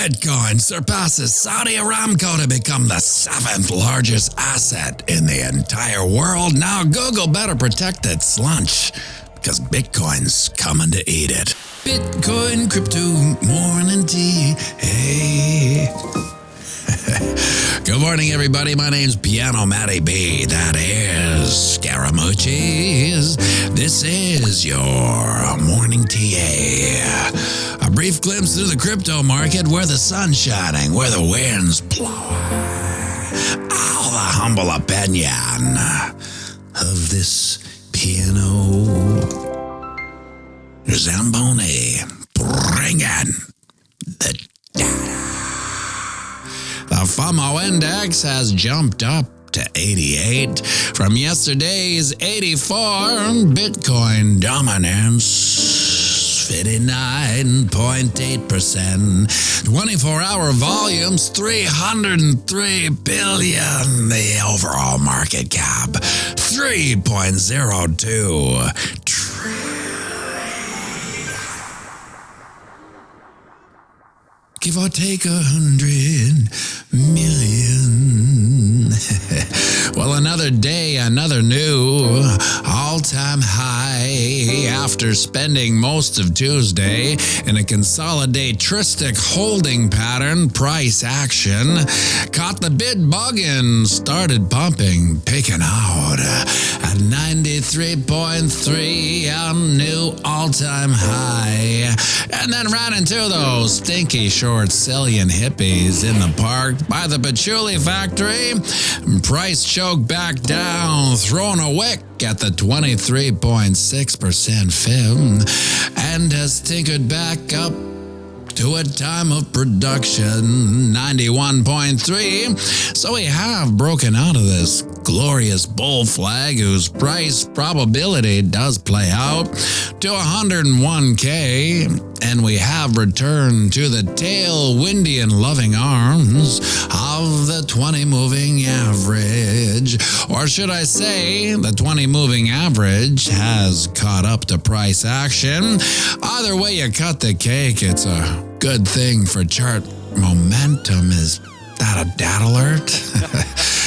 Bitcoin surpasses Saudi Aramco to become the 7th largest asset in the entire world. Now Google better protect its lunch, because Bitcoin's coming to eat it. Bitcoin, crypto, morning tea, hey. Good morning, everybody. My name's Matty B. That is Scaramucci's. This is your morning TA. A brief glimpse through the crypto market where the sun's shining, where the wind's blowing. Oh, the humble opinion of this piano Zamboni bringing the data. The FOMO index has jumped up to 88 from yesterday's 84. Bitcoin dominance 59.8%. 24-hour volumes 303 billion. The overall market cap 3.02 trillion. Give or take 100 million. Well, another day, another new all-time high after spending most of Tuesday in a consolidatristic holding pattern. Price action caught the bid bug and started pumping, picking out at 93.3, a new all-time high, and then ran into those stinky short-selling hippies in the park by the patchouli factory. Price choked back down, throwing a wick at the 23.6% fib, and has tinkered back up to a time of production, 91.3. So we have broken out of this glorious bull flag whose price probability does play out to 101K, and we have returned to the tailwindy and loving arms of the 20 moving average. Or should I say, the 20 moving average has caught up to price action. Either way you cut the cake, it's a good thing for chart momentum. Is that a dad alert?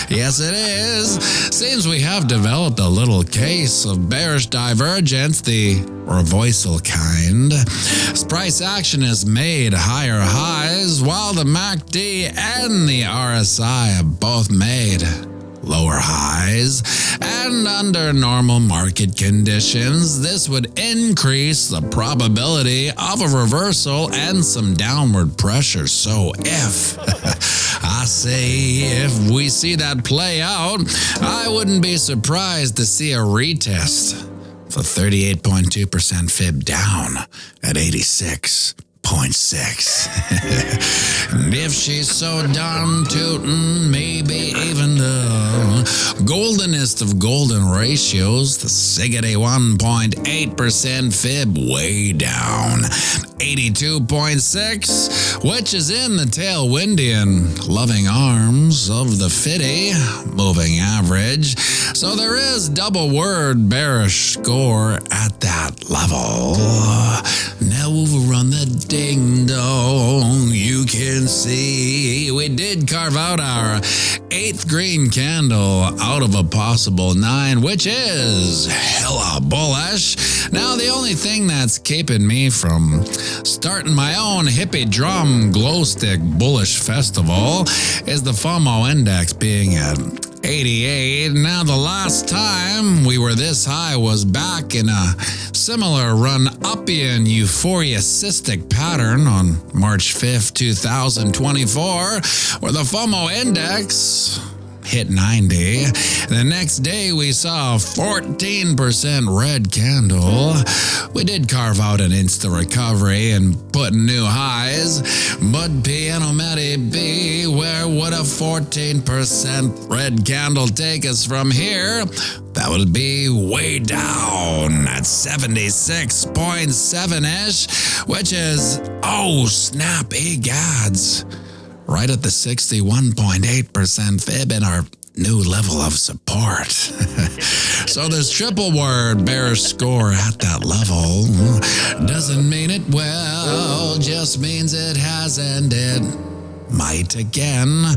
Yes, it is. Seems we have developed a little case of bearish divergence, the reversal kind. Price action has made higher highs, while the MACD and the RSI have both made lower highs, and under normal market conditions, this would increase the probability of a reversal and some downward pressure. So if if we see that play out, I wouldn't be surprised to see a retest for 38.2% fib down at 86.6. And if she's so darn tootin', maybe even the goldenest of golden ratios, the Siggity 1.8% fib way down, 82.6, which is in the tailwindy and loving arms of the 50 moving average. So there is double word bearish score at that level. Now overrun the ding dong, you can see we did carve out our 8th green candle out of a possible 9, which is hella bullish. Now the only thing that's keeping me from starting my own hippie drum glow stick bullish festival is the FOMO index being at 88. Now the last time we were this high was back in a similar run-upian euphoria-cistic pattern on March 5th, 2024, where the FOMO index hit 90. The next day we saw a 14% red candle. We did carve out an instant recovery and put new highs, but Matty B, where would a 14% red candle take us from here? That would be way down at 76.7-ish, which is, oh snap, egads, right at the 61.8% fib in our new level of support. So this triple word bearish score at that level doesn't mean it will, just means it has ended. Might again,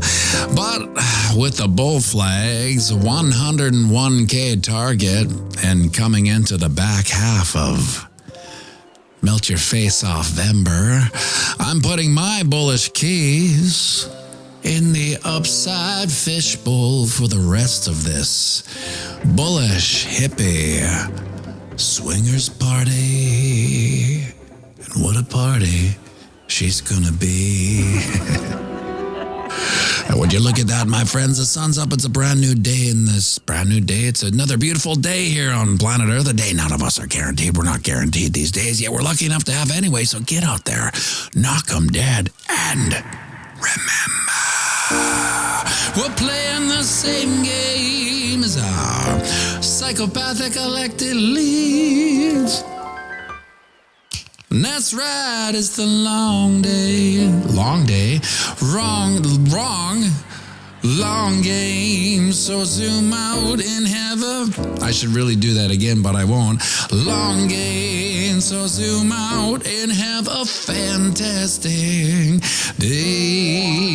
but with the bull flags, 101K target, and coming into the back half of Melt Your Face Off Vember, I'm putting my bullish keys in the upside fishbowl for the rest of this bullish hippie swingers party. And what a party she's gonna be. And would you look at that, my friends? The sun's up. It's a brand new day in this brand new day. It's another beautiful day here on planet Earth, a day none of us are guaranteed. We're not guaranteed these days, yet we're lucky enough to have anyway. So get out there, knock 'em dead, and remember, we're playing the same game as our psychopathic elected leads. And that's right, it's the long day. Long day? Wrong, long game. So zoom out and have a... I should really do that again, but I won't. Long game. So zoom out and have a fantastic day.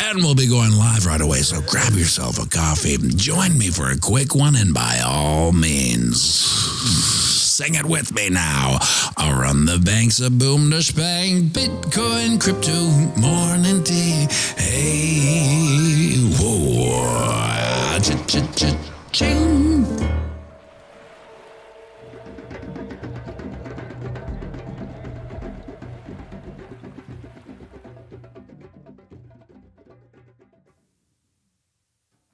And we'll be going live right away, so grab yourself a coffee. Join me for a quick one, and by all means, sing it with me now. I'll run the banks of boom to spang, Bitcoin, crypto, morning tea. Hey, whoa, cha-cha-cha-ching.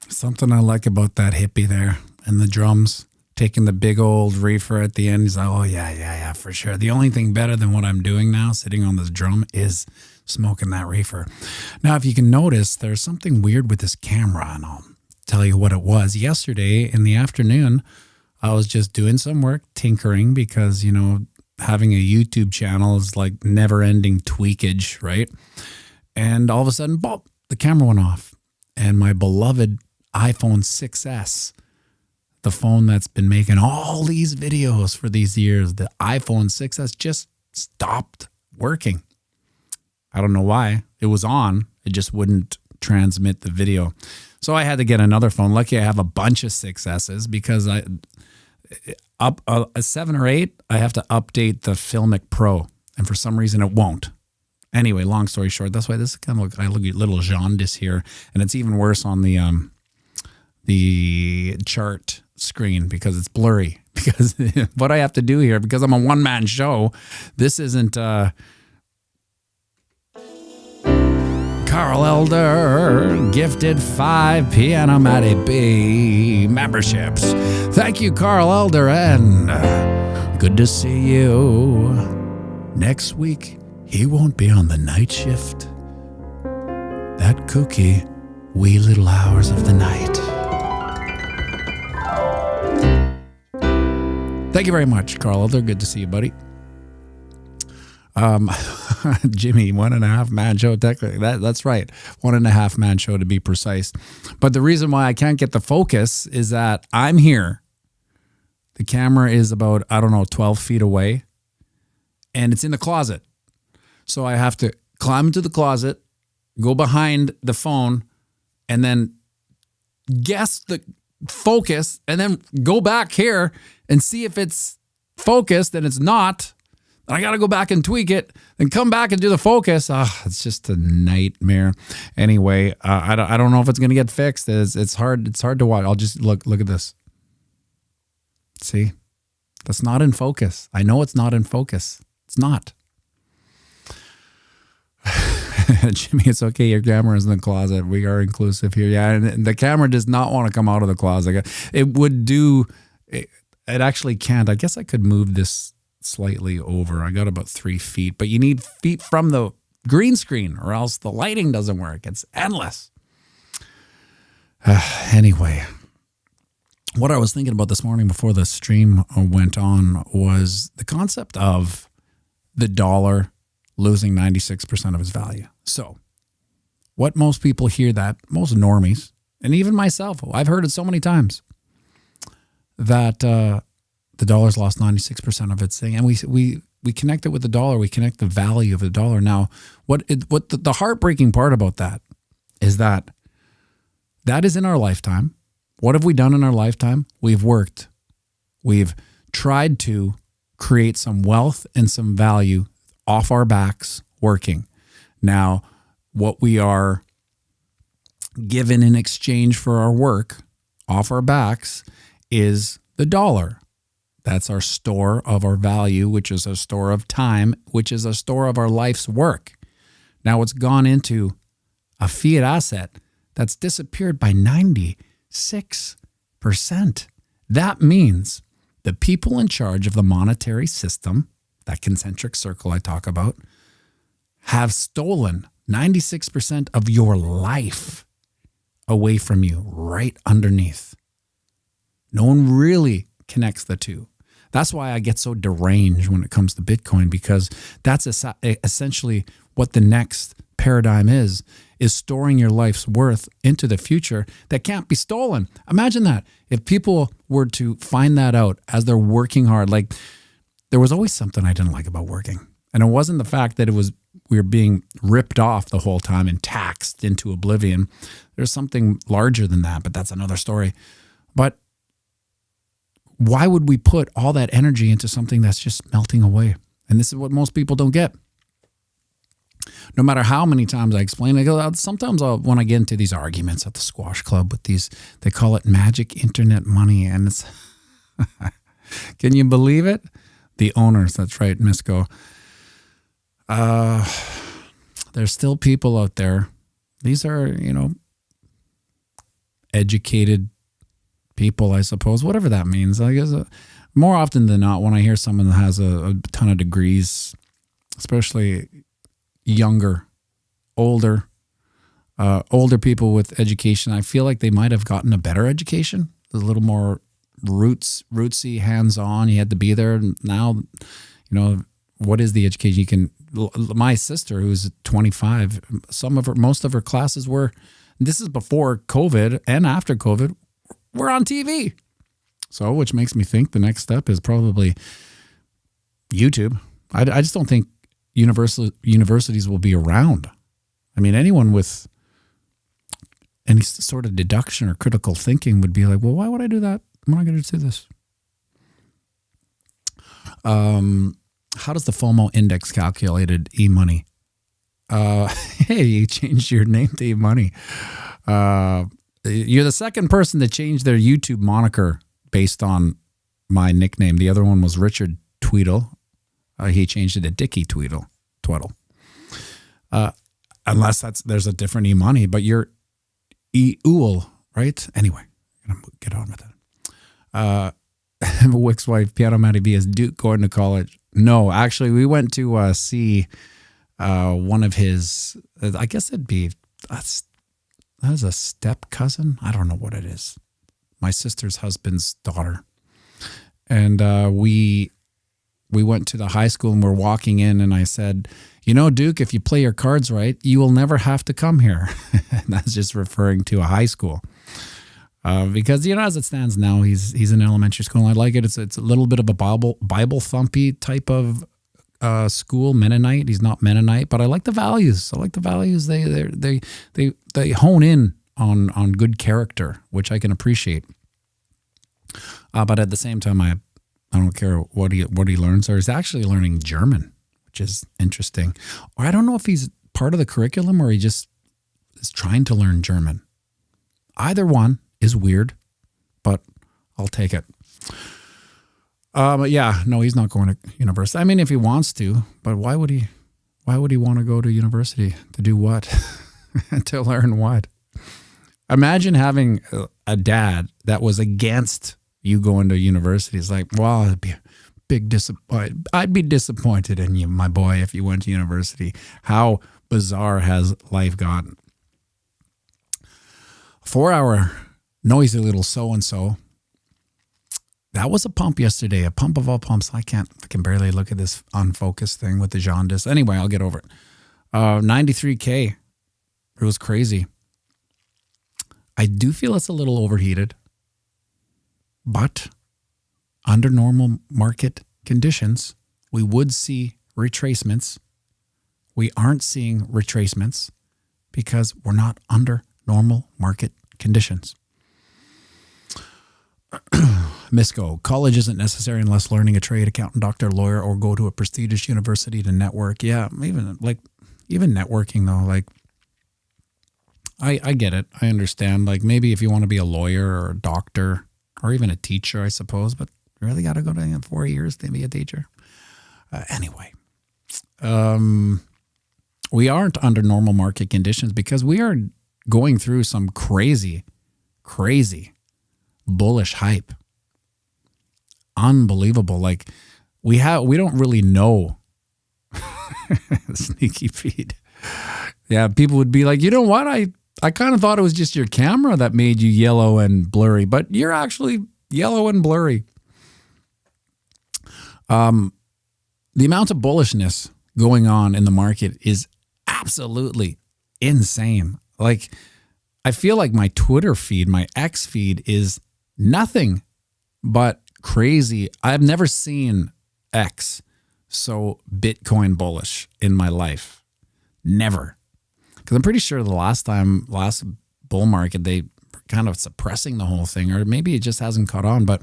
Something I like about that hippie there and the drums, taking the big old reefer at the end. He's like, oh, yeah, for sure. The only thing better than what I'm doing now, sitting on this drum, is smoking that reefer. Now, if you can notice, there's something weird with this camera, and I'll tell you what it was. Yesterday in the afternoon, I was just doing some work, tinkering, because, you know, having a YouTube channel is like never-ending tweakage, right? And all of a sudden, bop, the camera went off. And my beloved iPhone 6S, the phone that's been making all these videos for these years, the iPhone 6S just stopped working. I don't know why. It was on. It just wouldn't transmit the video. So I had to get another phone. Lucky I have a bunch of 6Ss because a 7 or 8, I have to update the Filmic Pro. And for some reason it won't. Anyway, long story short, that's why this is kind of I look at little jaundice here, and it's even worse on the chart screen because it's blurry. Because what I have to do here, because I'm a one-man show, this isn't Carl Elder gifted 5 pianomattyb memberships. Thank you, Carl Elder, and good to see you. Next week, he won't be on the night shift. That kooky, wee little hours of the night. Thank you very much, Carl Elder. Good to see you, buddy. Jimmy, 1.5 man show. Technically, that's right. 1.5 man show to be precise. But the reason why I can't get the focus is that I'm here. The camera is about, 12 feet away. And it's in the closet. So I have to climb into the closet, go behind the phone, and then guess the focus, and then go back here and see if it's focused, and it's not. And I got to go back and tweak it, then come back and do the focus. It's just a nightmare. Anyway, I don't know if it's going to get fixed. It's hard to watch. I'll just look at this. See? That's not in focus. I know it's not in focus. It's not. Jimmy, it's okay. Your camera is in the closet. We are inclusive here. Yeah, and the camera does not want to come out of the closet. It would do. It actually can't. I guess I could move this slightly over. I got about 3 feet, but you need feet from the green screen or else the lighting doesn't work. It's endless. Anyway, what I was thinking about this morning before the stream went on was the concept of the dollar losing 96% of its value. So what most people hear that, most normies, and even myself, I've heard it so many times, that the dollar's lost 96% of its thing. And we connect it with the dollar. We connect the value of the dollar. Now, what the heartbreaking part about that is that is in our lifetime. What have we done in our lifetime? We've worked. We've tried to create some wealth and some value off our backs working. Now, what we are given in exchange for our work off our backs is the dollar. That's our store of our value, which is a store of time, which is a store of our life's work. Now it's gone into a fiat asset that's disappeared by 96%. That means the people in charge of the monetary system, that concentric circle I talk about, have stolen 96% of your life away from you, right underneath. No one really connects the two. That's why I get so deranged when it comes to Bitcoin, because that's essentially what the next paradigm is storing your life's worth into the future that can't be stolen. Imagine that. If people were to find that out as they're working hard, like there was always something I didn't like about working. And it wasn't the fact that we were being ripped off the whole time and taxed into oblivion. There's something larger than that, but that's another story. But why would we put all that energy into something that's just melting away? And this is what most people don't get. No matter how many times I explain, sometimes when I get into these arguments at the squash club with these, they call it magic internet money. And it's, can you believe it? The owners, that's right, Misco. There's still people out there. These are, educated people, I suppose, whatever that means. I guess more often than not, when I hear someone that has a ton of degrees, especially younger, older people with education, I feel like they might have gotten a better education, a little more rootsy, hands-on. You had to be there. Now, what is the education? My sister, who's 25, most of her classes were, this is before COVID and after COVID, we're on TV. So, which makes me think the next step is probably YouTube. I just don't think universities will be around. I mean, anyone with any sort of deduction or critical thinking would be like, well, why would I do that? I'm not going to do this. How does the FOMO index calculated eMoney? Hey, you changed your name to eMoney. You're the second person to change their YouTube moniker based on my nickname. The other one was Richard Tweedle. He changed it to Dickie Tweedle. Unless there's a different eMoney, but you're E-Ool, right? Anyway, I'm going to get on with it. Wick's wife, pianomattyb, is Duke going to college? No, actually, we went to see one of his, I guess it'd be, that's a step cousin. I don't know what it is. My sister's husband's daughter. And we went to the high school and we're walking in and I said, Duke, if you play your cards right, you will never have to come here. And that's just referring to a high school. Because, as it stands now, he's in elementary school. And I like it. It's a little bit of a Bible thumpy type of school, Mennonite. He's not Mennonite, but I like the values. I like the values. They hone in on good character, which I can appreciate. But at the same time, I don't care what he learns, or he's actually learning German, which is interesting. Or I don't know if he's part of the curriculum or he just is trying to learn German. Either one is weird, but I'll take it. But yeah, no, he's not going to university. I mean, if he wants to, but why would he want to go to university? To do what? To learn what? Imagine having a dad that was against you going to university. It's like, well, it'd be a big disappointment. I'd be disappointed in you, my boy, if you went to university. How bizarre has life gotten? 4-hour noisy little so-and-so. That was a pump yesterday, a pump of all pumps. I can barely look at this unfocused thing with the jaundice. Anyway, I'll get over it. 93K. It was crazy. I do feel it's a little overheated, but under normal market conditions, we would see retracements. We aren't seeing retracements because we're not under normal market conditions. Misco, college isn't necessary unless learning a trade, accountant, doctor, lawyer, or go to a prestigious university to network. Yeah, even networking though, like I get it. I understand. Like maybe if you want to be a lawyer or a doctor or even a teacher, I suppose, but you really got to go to 4 years to be a teacher. Anyway, we aren't under normal market conditions because we are going through some crazy bullish hype. Unbelievable. Like we don't really know. Sneaky Pete. Yeah, people would be like, you know what? I kind of thought it was just your camera that made you yellow and blurry, but you're actually yellow and blurry. The amount of bullishness going on in the market is absolutely insane. Like, I feel like my Twitter feed, my X feed is nothing but crazy. I've never seen X so Bitcoin bullish in my life. Never. Because I'm pretty sure the last bull market, they were kind of suppressing the whole thing, or maybe it just hasn't caught on. But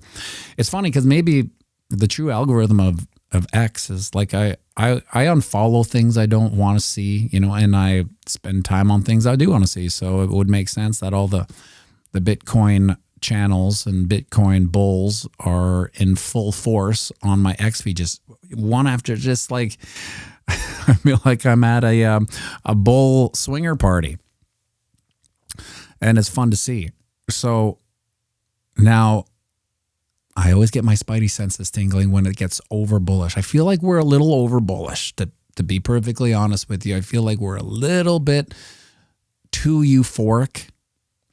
it's funny because maybe the true algorithm of X is like I unfollow things I don't want to see, and I spend time on things I do want to see. So it would make sense that all the Bitcoin channels and Bitcoin bulls are in full force on my X feed, just one after, just like I feel like I'm at a bull swinger party, and it's fun to see. So now I always get my spidey senses tingling when it gets over bullish. I feel like we're a little over bullish, to be perfectly honest with you. I feel like we're a little bit too euphoric,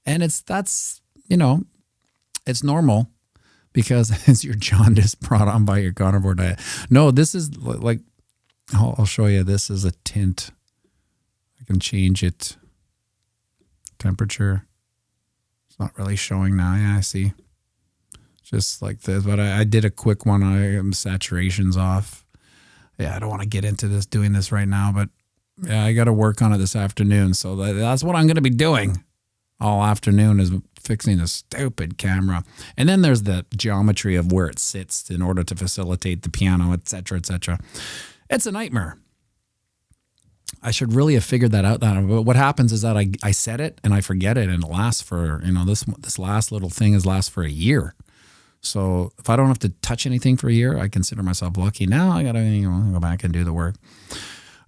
and it's normal because it's your jaundice brought on by your carnivore diet. No, this is like, I'll show you. This is a tint. I can change it. Temperature. It's not really showing now. Yeah, I see. Just like this, but I did a quick one. Saturation's off. Yeah, I don't want to get into doing this right now, but yeah, I got to work on it this afternoon. So that's what I'm going to be doing all afternoon, is fixing a stupid camera. And then there's the geometry of where it sits in order to facilitate the piano, etc., etc. It's a nightmare. I should really have figured that out. But what happens is that I set it and I forget it, and it lasts for, this last little thing lasts for a year. So if I don't have to touch anything for a year, I consider myself lucky. Now I got to go back and do the work.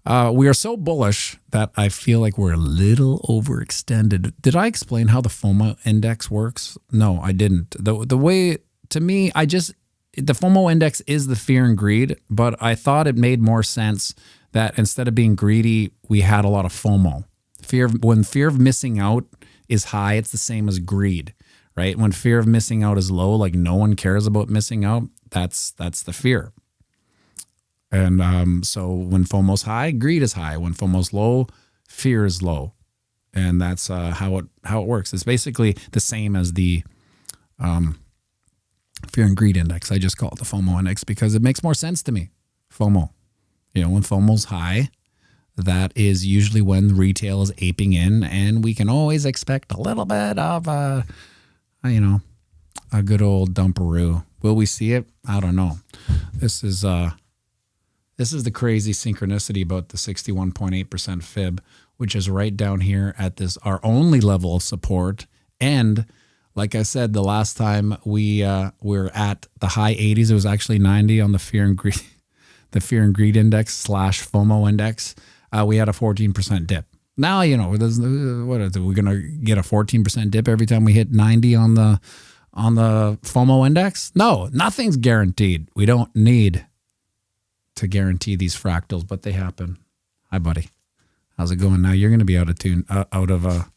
We are so bullish that I feel like we're a little overextended. Did I explain how the FOMO index works? No, I didn't. The way, to me, the FOMO index is the fear and greed, but I thought it made more sense that instead of being greedy, we had a lot of FOMO. When fear of missing out is high, it's the same as greed. Right? When fear of missing out is low, like no one cares about missing out, that's the fear. And so when FOMO's high, greed is high. When FOMO's low, fear is low. And that's how it works. It's basically the same as the fear and greed index. I just call it the FOMO index because it makes more sense to me. FOMO. When FOMO's high, that is usually when retail is aping in, and we can always expect a little bit of a good old dumperoo. Will we see it? I don't know. This is the crazy synchronicity about the 61.8% fib, which is right down here at our only level of support. And like I said, the last time we were at the high 80s, it was actually 90 on the fear and greed index / FOMO index. We had a 14% dip. Now, what is we going to get a 14% dip every time we hit 90 on the FOMO index? No, nothing's guaranteed. We don't need to guarantee these fractals, but they happen. Hi, buddy. How's it going? Now you're going to be out of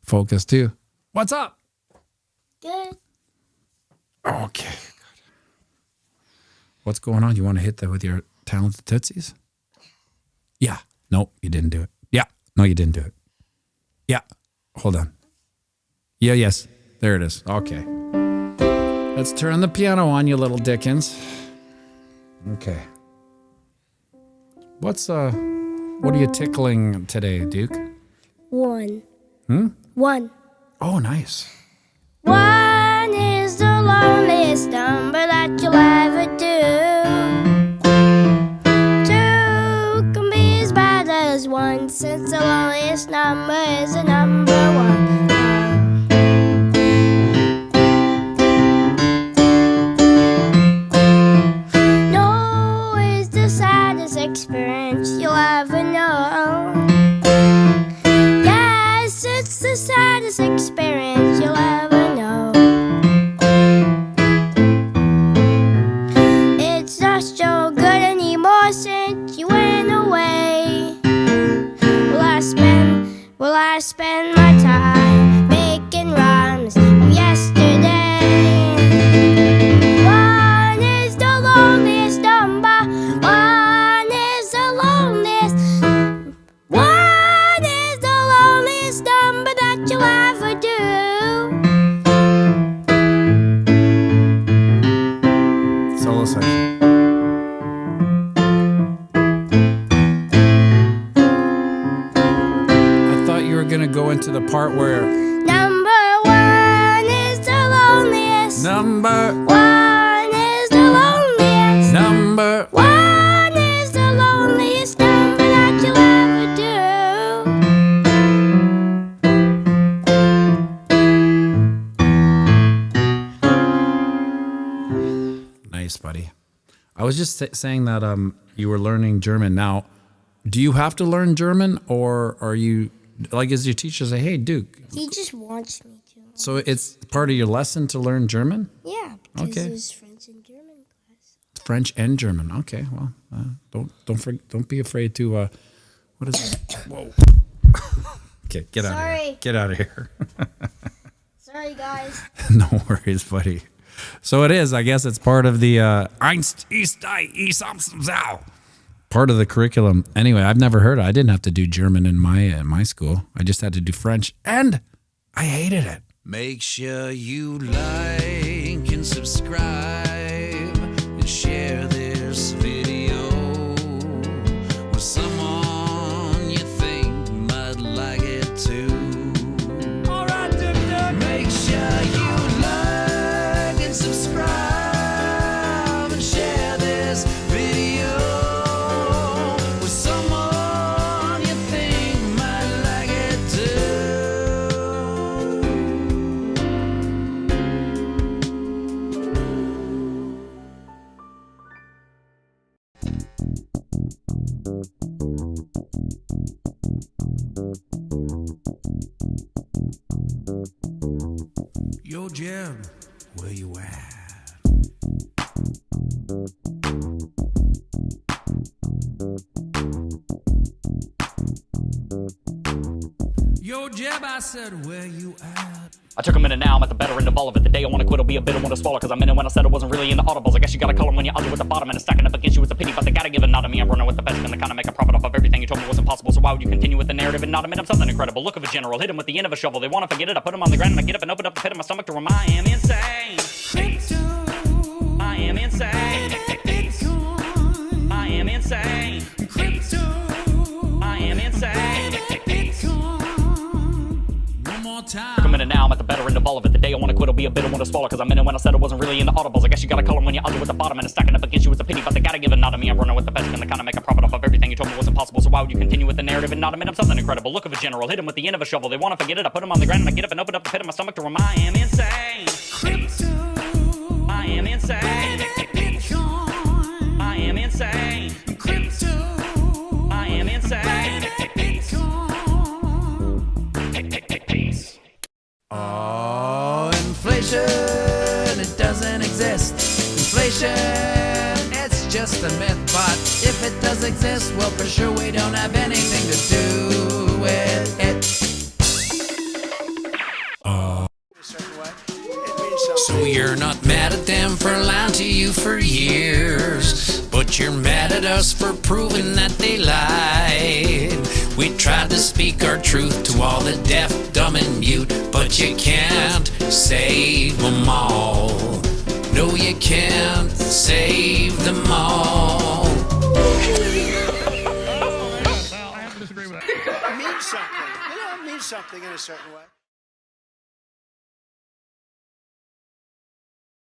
focus too. What's up? Good. Okay. What's going on? You want to hit that with your talented tootsies? Yeah. Nope, you didn't do it. Yeah. No, you didn't do it. Yeah. Hold on. Yeah, yes. There it is. Okay. Let's turn the piano on, you little Dickens. Okay. What are you tickling today, Duke? 1. 1. Oh, nice. 1 is the loneliest number that you'll ever do. 2 can be as bad as 1, since the loneliest number is the number 1. No is the saddest experience you'll ever know. Yes, it's the saddest experience you'll ever know. It's not so good anymore since you went away. Will I spend my time making rhymes of yesterday? 1 is the loneliest number. 1 is the loneliest. 1 is the loneliest number that you'll ever do. Solo section. I thought you were going to go into the part where... Number 1 is the loneliest. Number... 1 is the loneliest. Number... 1 is the loneliest number that you'll ever do. Nice, buddy. I was just saying that you were learning German. Now, do you have to learn German, or are you, like, is your teacher say, hey, Duke? He just wants me to. So it's part of your lesson to learn German? Yeah, because Okay. there's French and German class. French and German. Okay, well, don't be afraid to, what is it? Whoa. Okay, get out of here. Sorry. Get out of here. Sorry, guys. No worries, buddy. So it is. I guess it's part of the part of the curriculum. Anyway, I've never heard it. I didn't have to do German in my school. I just had to do French, and I hated it. Make sure you like and subscribe and share this video with someone you think might like it too. All right, make sure you like and subscribe and share this video with someone you think might like it too. Yo, Jim, where you at? Yo, Jeb, I said, where you at? I took a minute now, I'm at the better end of all of it. The day I wanna quit will be a bit I wanna swallow. Cause I'm in it when I said I wasn't really into audibles. I guess you gotta call them when you're ugly with the bottom. And it's stacking up against you, it's a pity, but they gotta give a nod to me. I'm running with the best and they kinda make a profit off of everything you told me was impossible. So why would you continue with the narrative and not admit I'm something incredible? Look of a general, hit him with the end of a shovel. They wanna forget it, I put them on the ground and I get up and open up the pit of my stomach to remind I am insane. I am insane. I am insane. I am insane. One more time. Took a minute now, I'm at the better end of all of it. The day I wanna quit will be a bit I wanna swallow. Cause I'm in it when I said I wasn't really into audibles. I guess you gotta call them when you're ugly with the bottom. And it's stacking up against you, it's a pity, but they gotta give a nod to me. I'm running with the best and they kinda make a profit off of everything you told me was impossible. So why would you continue with the narrative and not admit I'm something incredible? Look of a general, hit him with the end of a shovel. They wanna forget it, I put them on the ground and I get up and open up the pit of my stomach to remind I am insane. I am insane. I am insane. I am insane. Peace. Oh, inflation, it doesn't exist. Inflation, it's just a myth. But if it does exist, well, for sure we don't have anything to do with it. So you're not mad at them for lying to you for years, but you're mad at us for proving that they lied. We tried to speak our truth to all the deaf, dumb, and mute, but you can't save them all. No, you can't save them all. It means something. You know, it means something in a certain way.